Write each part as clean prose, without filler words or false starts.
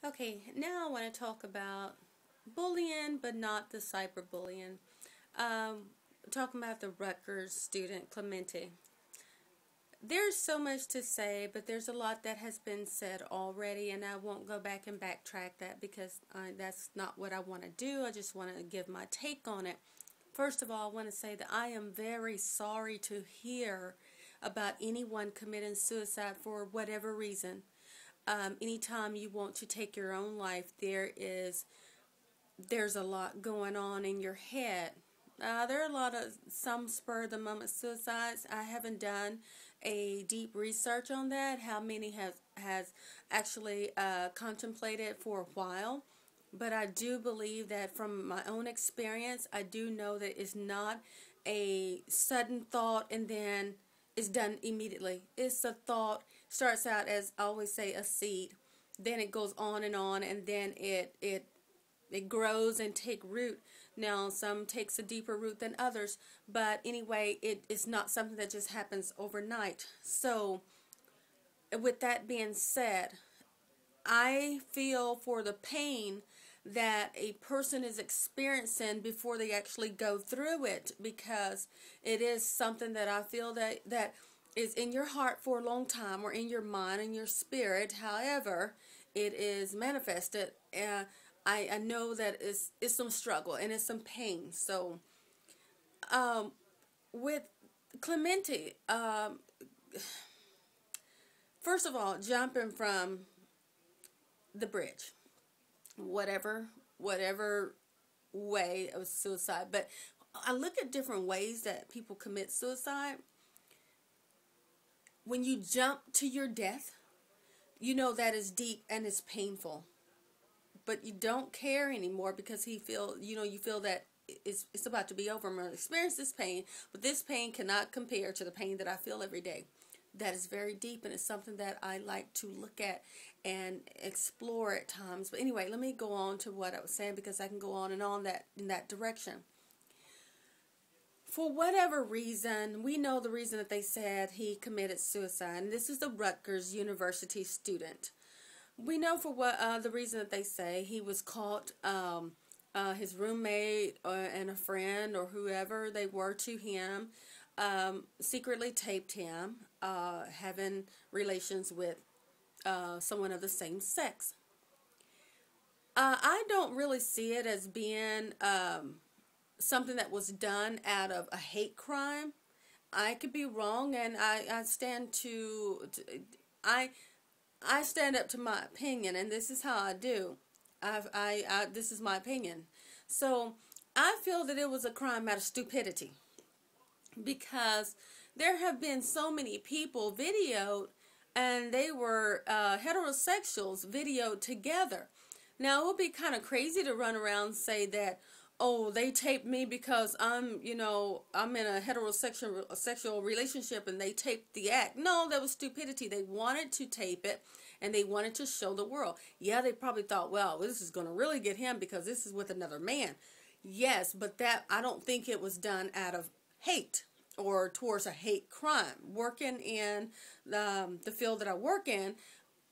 Okay, now I want to talk about bullying, but not the cyberbullying. Um, Talking about the Rutgers student Clemente. There's so much to say, but there's a lot that has been said already, and I won't go back and backtrack that because that's not what I want to do. I just want to give my take on it. First of all, I want to say that I am very sorry to hear about anyone committing suicide for whatever reason. Anytime you want to take your own life, there's a lot going on in your head. There are a lot of some spur of the moment suicides. I haven't done a deep research on that. How many has actually contemplated for a while, but I do believe that from my own experience, I do know that it's not a sudden thought and then it's done immediately. It's a thought, starts out as I always say a seed, then it goes on, and then it grows and take root. Now, some takes a deeper root than others, but anyway, it's not something that just happens overnight. So, with that being said, I feel for the pain that a person is experiencing before they actually go through it, because it is something that I feel that is in your heart for a long time, or in your mind and your spirit. However, it is manifested. I know that it's some struggle and it's some pain. So, with Clemente, first of all, jumping from the bridge, whatever way of suicide. But I look at different ways that people commit suicide. When you jump to your death, you know that is deep and it's painful. But you don't care anymore because you feel that it's about to be over. I'm going to experience this pain, but this pain cannot compare to the pain that I feel every day. That is very deep, and it's something that I like to look at and explore at times. But anyway, let me go on to what I was saying, because I can go on and on in that direction. For whatever reason, we know the reason that they said he committed suicide. And this is the Rutgers University student. We know for what the reason that they say he was caught. His roommate and a friend or whoever they were to him secretly taped him having relations with someone of the same sex. I don't really see it as being something that was done out of a hate crime. I could be wrong, and I stand I stand up to my opinion, and this is how I do. This is my opinion. So I feel that it was a crime out of stupidity, because there have been so many people videoed, and they were heterosexuals videoed together. Now, it would be kind of crazy to run around and say that, oh, they taped me because I'm in a sexual relationship and they taped the act. No, that was stupidity. They wanted to tape it and they wanted to show the world. Yeah, they probably thought, well, this is going to really get him because this is with another man. Yes, but I don't think it was done out of hate or towards a hate crime. Working in the field that I work in,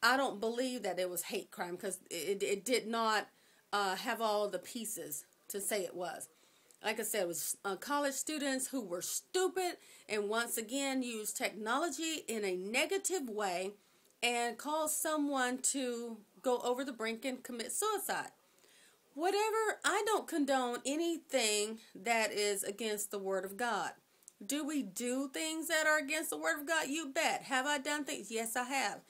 I don't believe that it was hate crime, because it did not have all the pieces to say it was. Like I said, it was college students who were stupid and once again used technology in a negative way and caused someone to go over the brink and commit suicide. Whatever, I don't condone anything that is against the Word of God. Do we do things that are against the Word of God? You bet. Have I done things? Yes, I have.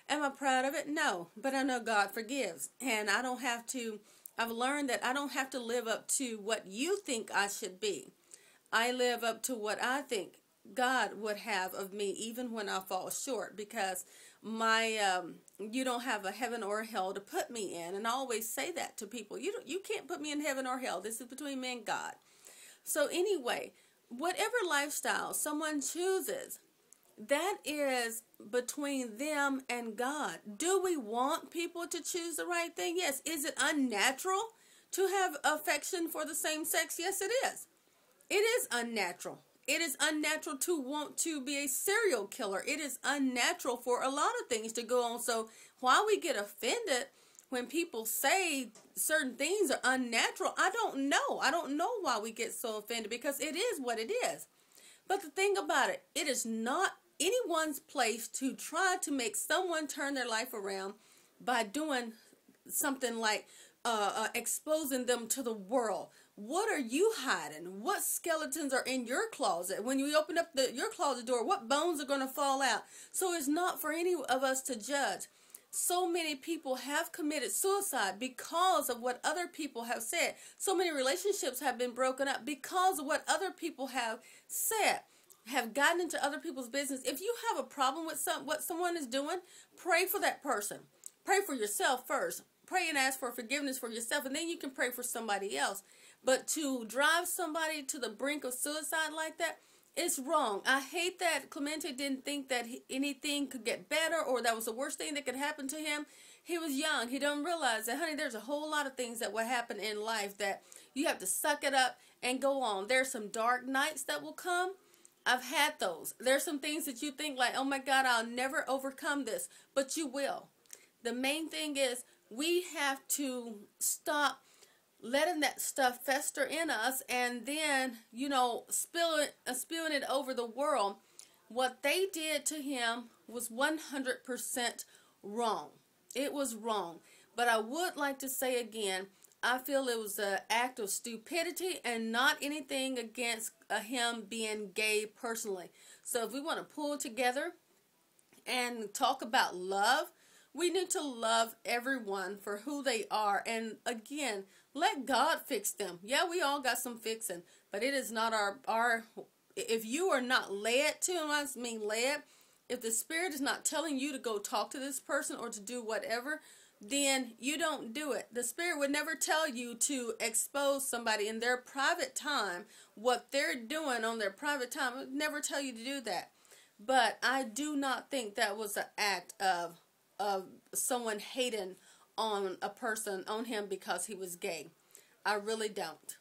Am I proud of it? No. But I know God forgives. And I've learned that I don't have to live up to what you think I should be. I live up to what I think God would have of me, even when I fall short, because you don't have a heaven or a hell to put me in. And I always say that to people. You can't put me in heaven or hell. This is between me and God. So anyway, whatever lifestyle someone chooses, that is between them and God. Do we want people to choose the right thing? Yes. Is it unnatural to have affection for the same sex? Yes, it is. It is unnatural. It is unnatural to want to be a serial killer. It is unnatural for a lot of things to go on. So while we get offended when people say certain things are unnatural, I don't know. I don't know why we get so offended, because it is what it is. But the thing about it, it is not anyone's place to try to make someone turn their life around by doing something like exposing them to the world. What are you hiding? What skeletons are in your closet? When you open up your closet door, what bones are going to fall out? So it's not for any of us to judge. So many people have committed suicide because of what other people have said. So many relationships have been broken up because of what other people have said, have gotten into other people's business. If you have a problem with what someone is doing, pray for that person. Pray for yourself first. Pray and ask for forgiveness for yourself, and then you can pray for somebody else. But to drive somebody to the brink of suicide like that, it's wrong. I hate that Clemente didn't think that anything could get better, or that was the worst thing that could happen to him. He was young. He don't realize that, honey, there's a whole lot of things that will happen in life that you have to suck it up and go on. There's some dark nights that will come. I've had those. There's some things that you think like, oh my God, I'll never overcome this. But you will. The main thing is we have to stop letting that stuff fester in us, and then, spewing it over the world. What they did to him was 100% wrong. It was wrong. But I would like to say again, I feel it was an act of stupidity and not anything against him being gay personally. So if we want to pull together and talk about love, we need to love everyone for who they are. And again, let God fix them. Yeah, we all got some fixing, but it is not our if you are not led to, and I mean led, if the Spirit is not telling you to go talk to this person or to do whatever, then you don't do it. The Spirit would never tell you to expose somebody in their private time, what they're doing on their private time. It would never tell you to do that. But I do not think that was an act of someone hating on a person, on him because he was gay. I really don't.